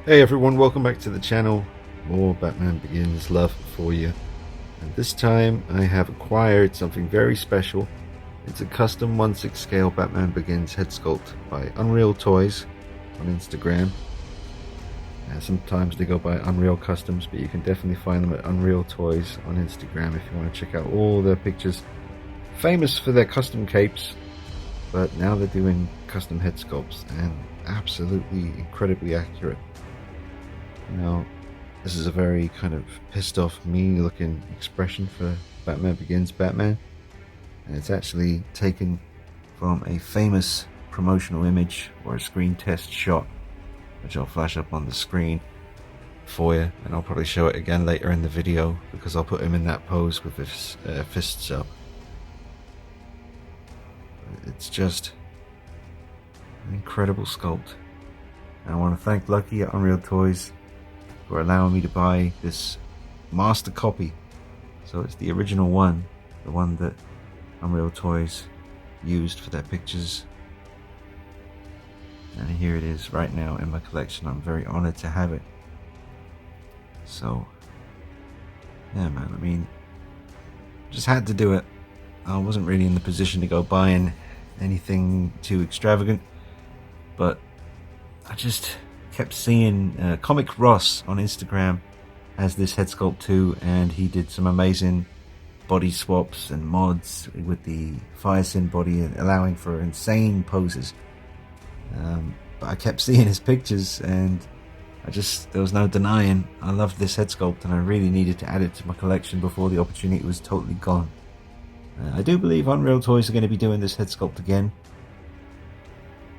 Hey everyone, welcome back to the channel. More Batman Begins love for you. And this time I have acquired something very special. It's a custom 1/6 scale Batman Begins head sculpt by Unreal Toys on Instagram. Sometimes they go by Unreal Customs, but you can definitely find them at Unreal Toys on Instagram if you want to check out all their pictures. Famous for their custom capes, but now they're doing custom head sculpts and absolutely incredibly accurate. You know, this is a very kind of pissed off, mean looking expression for Batman Begins Batman, and it's actually taken from a famous promotional image or a screen test shot, which I'll flash up on the screen for you, and I'll probably show it again later in the video because I'll put him in that pose with his fists up. It's just an incredible sculpt, and I want to thank Lucky at Unreal Toys for allowing me to buy this master copy. So it's the original one, the one that Unreal Toys used for their pictures, and here it is right now in my collection. I'm very honored to have it. So yeah, man, I mean, just had to do it. I wasn't really in the position to go buying anything too extravagant, but I just kept seeing Comic Ross on Instagram has this head sculpt too, and he did some amazing body swaps and mods with the Fire Sin body, allowing for insane poses. But I kept seeing his pictures, and there was no denying I loved this head sculpt, and I really needed to add it to my collection before the opportunity was totally gone. I do believe Unreal Toys are going to be doing this head sculpt again.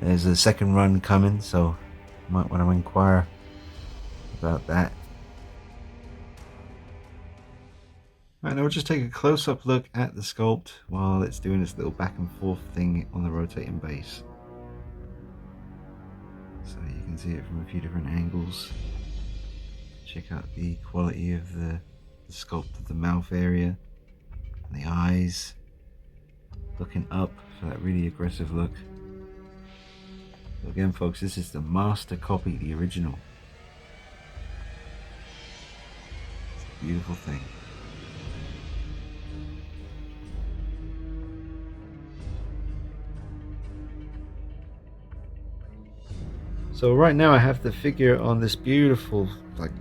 There's a second run coming, so you might want to inquire about that. Right, now we'll just take a close-up look at the sculpt while it's doing this little back and forth thing on the rotating base. So you can see it from a few different angles. Check out the quality of the sculpt of the mouth area and the eyes, looking up for that really aggressive look. So again, folks, this is the master copy, the original. It's a beautiful thing. So right now I have the figure on this beautiful, like,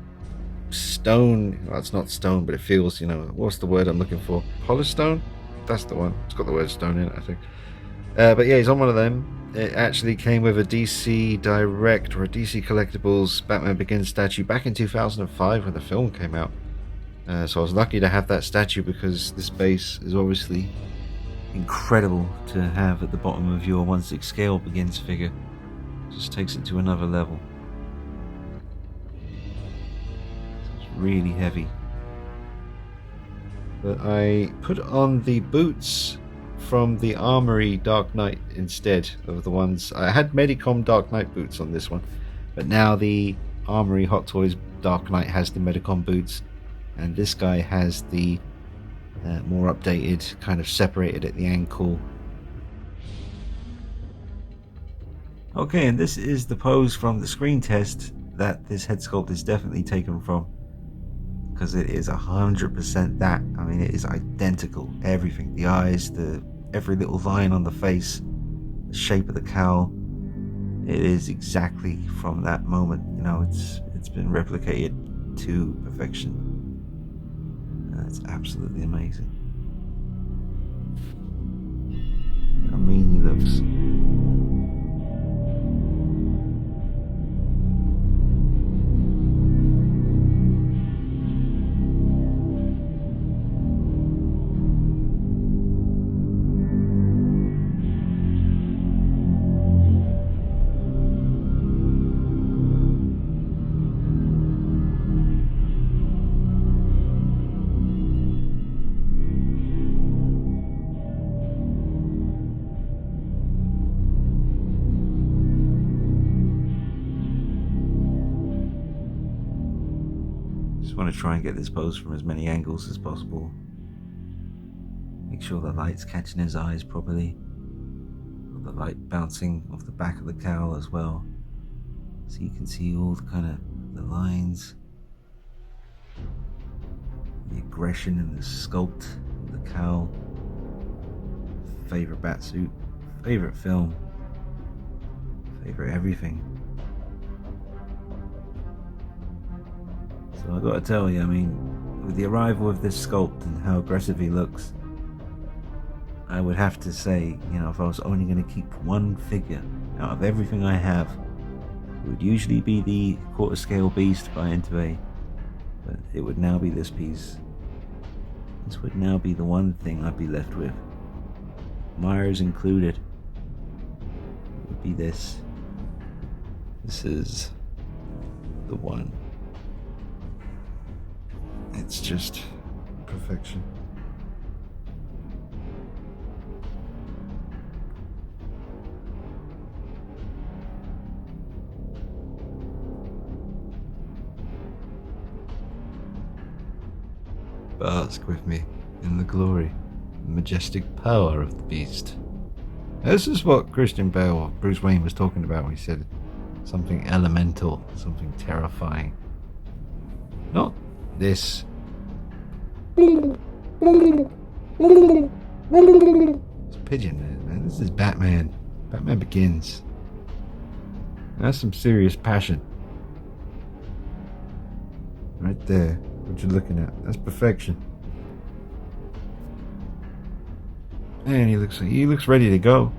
stone. Well, it's not stone, but it feels, you know, what's the word I'm looking for? Polished stone? That's the one. It's got the word stone in it, I think. But yeah, he's on one of them. It actually came with a DC Direct or a DC Collectibles Batman Begins statue back in 2005 when the film came out. So I was lucky to have that statue because this base is obviously incredible to have at the bottom of your 1/6 scale Begins figure. Just takes it to another level. It's really heavy. But I put on the boots from the Armory Dark Knight instead of the ones. I had Medicom Dark Knight boots on this one, but now the Armory Hot Toys Dark Knight has the Medicom boots, and this guy has the more updated, kind of separated at the ankle. Okay, and this is the pose from the screen test that this head sculpt is definitely taken from, because it is 100% that. I mean, it is identical. Everything, the eyes, every little line on the face, the shape of the cowl, it is exactly from that moment. You know, it's been replicated to perfection. And it's absolutely amazing. Look how mean he looks. Just want to try and get this pose from as many angles as possible. Make sure the light's catching his eyes properly. The light bouncing off the back of the cowl as well. So you can see all the kind of The lines, the aggression and the sculpt, the cowl. Favorite batsuit, favorite film, favorite everything. So I gotta tell you, I mean, with the arrival of this sculpt and how aggressive he looks, I would have to say, you know, if I was only going to keep one figure out of everything I have, it would usually be the quarter scale beast by Intervay, but it would now be this piece. This would now be the one thing I'd be left with, Myers included. It would be this. This is the one. It's just perfection. Bask with me in the glory, the majestic power of the beast. This is what Christian Bale, or Bruce Wayne, was talking about when he said something elemental, something terrifying. Not this. It's a pigeon, man. This is Batman. Batman Begins. That's some serious passion. Right there. What you're looking at. That's perfection. And he looks ready to go.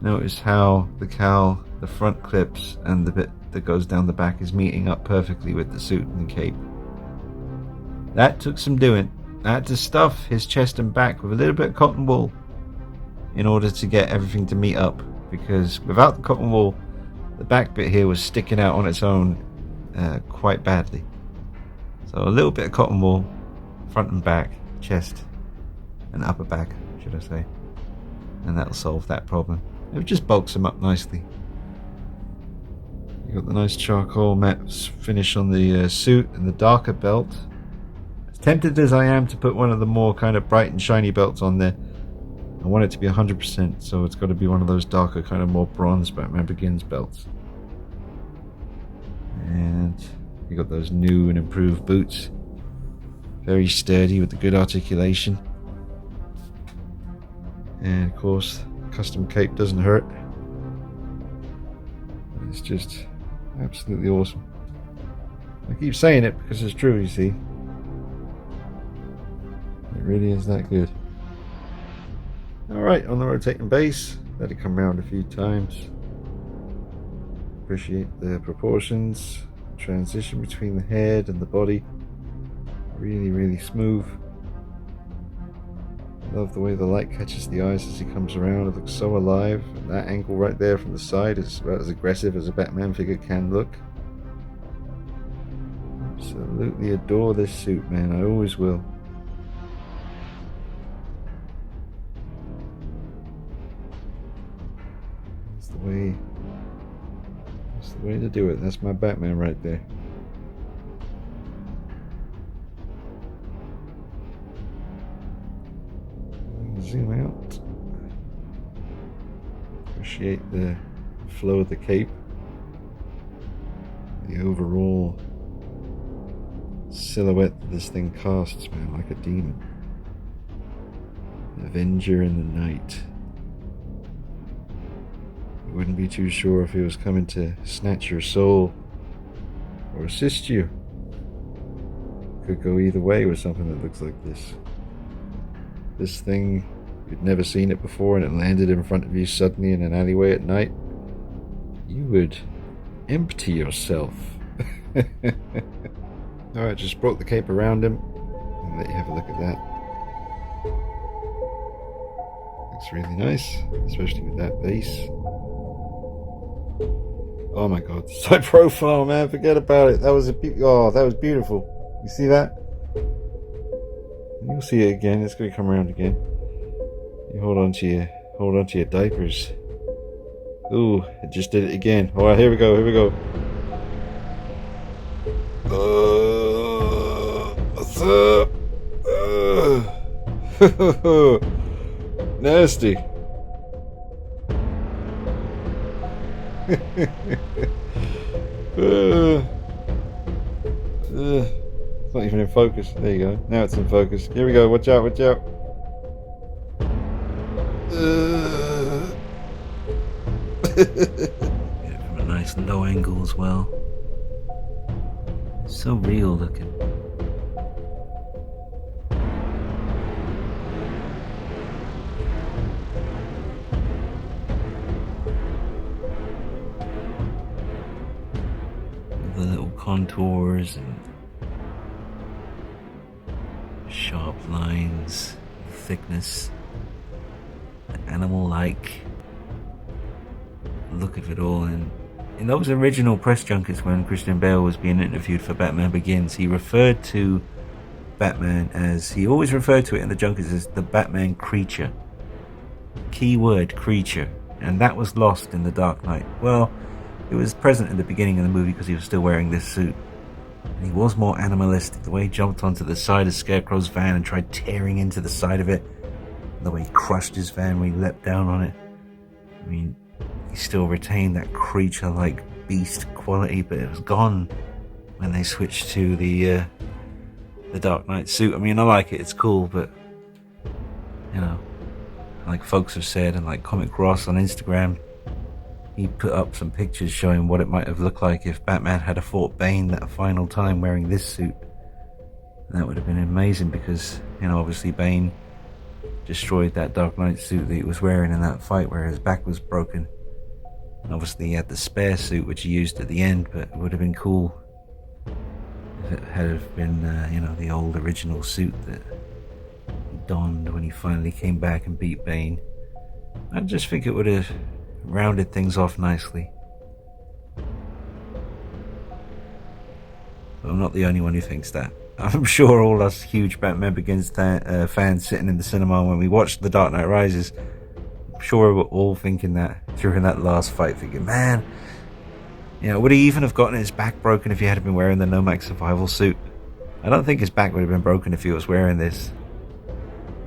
Notice how the cowl, the front clips, and the bit that goes down the back is meeting up perfectly with the suit and cape. That took some doing. I had to stuff his chest and back with a little bit of cotton wool in order to get everything to meet up, because without the cotton wool, the back bit here was sticking out on its own quite badly. So a little bit of cotton wool, front and back, chest and upper back, should I say, and that'll solve that problem. It just bulks them up nicely. You got the nice charcoal matte finish on the suit and the darker belt. As tempted as I am to put one of the more kind of bright and shiny belts on there, I want it to be 100%, so it's got to be one of those darker, kind of more bronze Batman Begins belts. And you got those new and improved boots. Very sturdy with the good articulation. And of course, custom cape doesn't hurt. It's just absolutely awesome. I keep saying it because it's true, you see. It really is that good. Alright, on the rotating base, let it come around a few times. Appreciate the proportions, transition between the head and the body. Really, really smooth. Love the way the light catches the eyes as he comes around. It looks so alive. And that angle right there from the side is about as aggressive as a Batman figure can look. Absolutely adore this suit, man. I always will. That's the way to do it. That's my Batman right there. Zoom out. Appreciate the flow of the cape. The overall silhouette that this thing casts, man, like a demon. An Avenger in the night. You wouldn't be too sure if he was coming to snatch your soul or assist you. Could go either way with something that looks like this. This thing, you'd never seen it before, and it landed in front of you suddenly in an alleyway at night. You would empty yourself. Alright, just brought the cape around him and let you have a look at that. Looks really nice, especially with that base. Oh my god, side profile, man, forget about it. That was that was beautiful. You see that? You'll see it again. It's going to come around again. You hold on to your diapers. Ooh, it just did it again. All right, here we go. What's up? Nasty. It's not even in focus. There you go. Now it's in focus. Here we go. Watch out, watch out. Get it from a nice low angle as well. It's so real looking. The little contours and sharp lines, thickness, the animal-like look of it all. And in those original press junkets when Christian Bale was being interviewed for Batman Begins, he referred to Batman as, he always referred to it in the junkets as the Batman creature. Keyword creature. And that was lost in The Dark Knight. Well, it was present in the beginning of the movie because he was still wearing this suit. And he was more animalistic. The way he jumped onto the side of Scarecrow's van and tried tearing into the side of it. The way he crushed his van when he leapt down on it. I mean, he still retained that creature-like beast quality, but it was gone when they switched to the Dark Knight suit. I mean, I like it, it's cool, but, you know, like folks have said, and like Comic Ross on Instagram, he put up some pictures showing what it might have looked like if Batman had fought Bane that final time wearing this suit. And that would have been amazing because, you know, obviously Bane destroyed that Dark Knight suit that he was wearing in that fight where his back was broken. And obviously he had the spare suit which he used at the end, but it would have been cool if it had have been, you know, the old original suit that he donned when he finally came back and beat Bane. I just think it would have rounded things off nicely. But I'm not the only one who thinks that. I'm sure all us huge Batman Begins fans sitting in the cinema when we watched The Dark Knight Rises, I'm sure we're all thinking that during that last fight, thinking, man, you know, would he even have gotten his back broken if he had been wearing the Nomax survival suit? I don't think his back would have been broken if he was wearing this.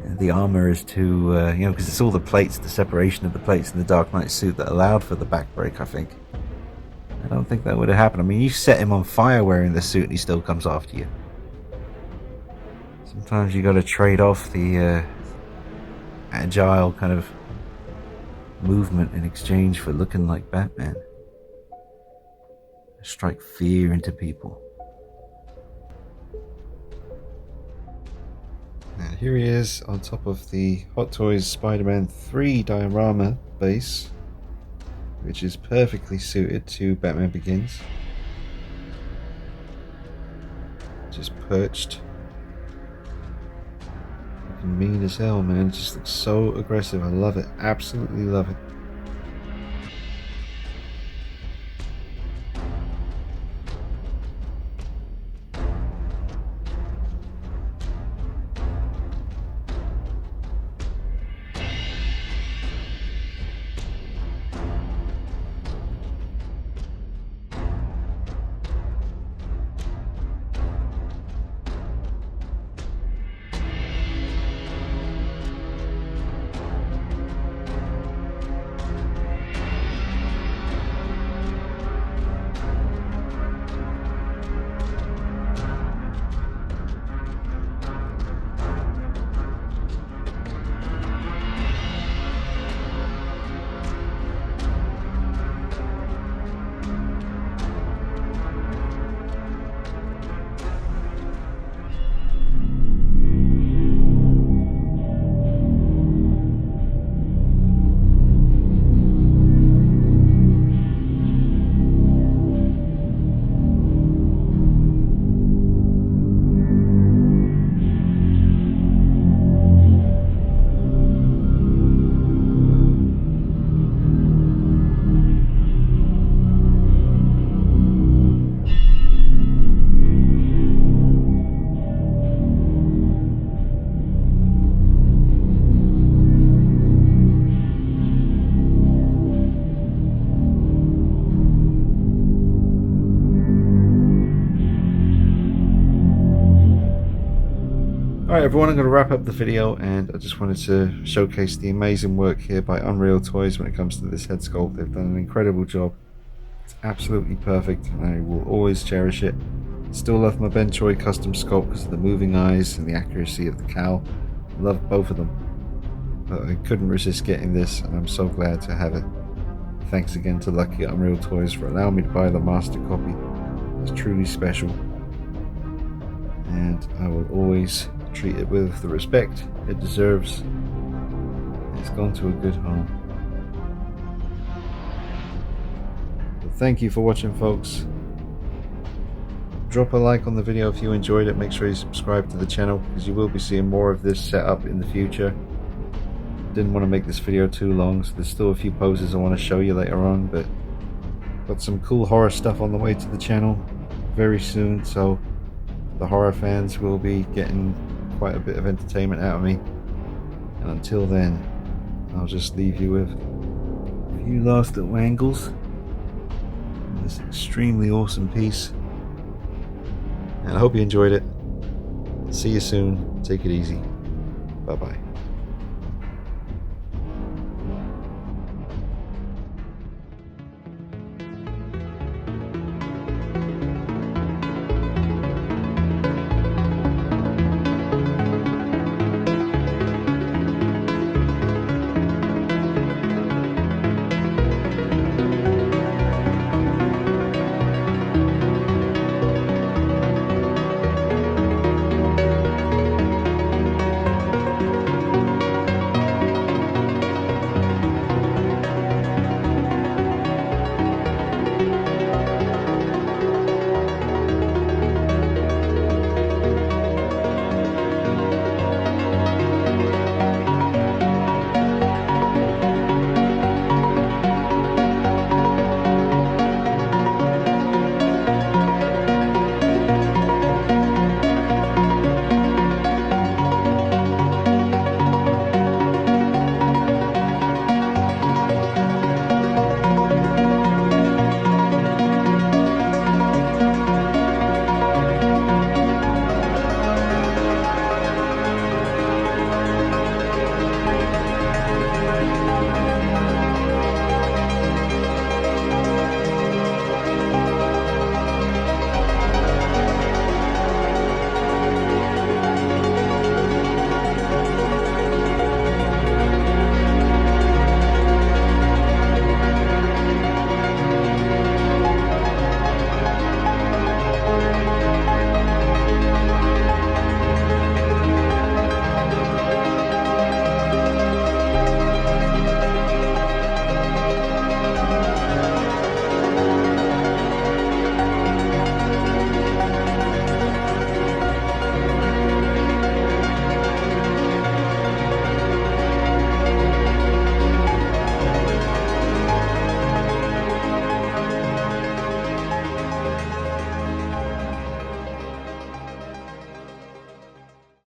The armor is too, you know, because it's all the plates, the separation of the plates in the Dark Knight suit that allowed for the back break, I think. I don't think that would have happened. I mean, you set him on fire wearing the suit and he still comes after you. Sometimes you got to trade off the agile kind of movement in exchange for looking like Batman. Strike fear into people. Now here he is on top of the Hot Toys Spider-Man 3 diorama base, which is perfectly suited to Batman Begins. Just perched. Looking mean as hell, man. It just looks so aggressive. I love it. Absolutely love it. Alright everyone, I'm going to wrap up the video, and I just wanted to showcase the amazing work here by Unreal Toys when it comes to this head sculpt. They've done an incredible job. It's absolutely perfect, and I will always cherish it. Still love my Ben Choi custom sculpt because of the moving eyes and the accuracy of the cowl. Love both of them. But I couldn't resist getting this, and I'm so glad to have it. Thanks again to Lucky Unreal Toys for allowing me to buy the master copy. It's truly special, and I will always treat it with the respect it deserves. It's gone to a good home. But thank you for watching, folks. Drop a like on the video if you enjoyed it. Make sure you subscribe to the channel because you will be seeing more of this setup in the future. Didn't want to make this video too long, so there's still a few poses I want to show you later on, but got some cool horror stuff on the way to the channel very soon, so the horror fans will be getting quite a bit of entertainment out of me. And until then, I'll just leave you with a few last little angles in this extremely awesome piece. And I hope you enjoyed it. See you soon. Take it easy. Bye bye.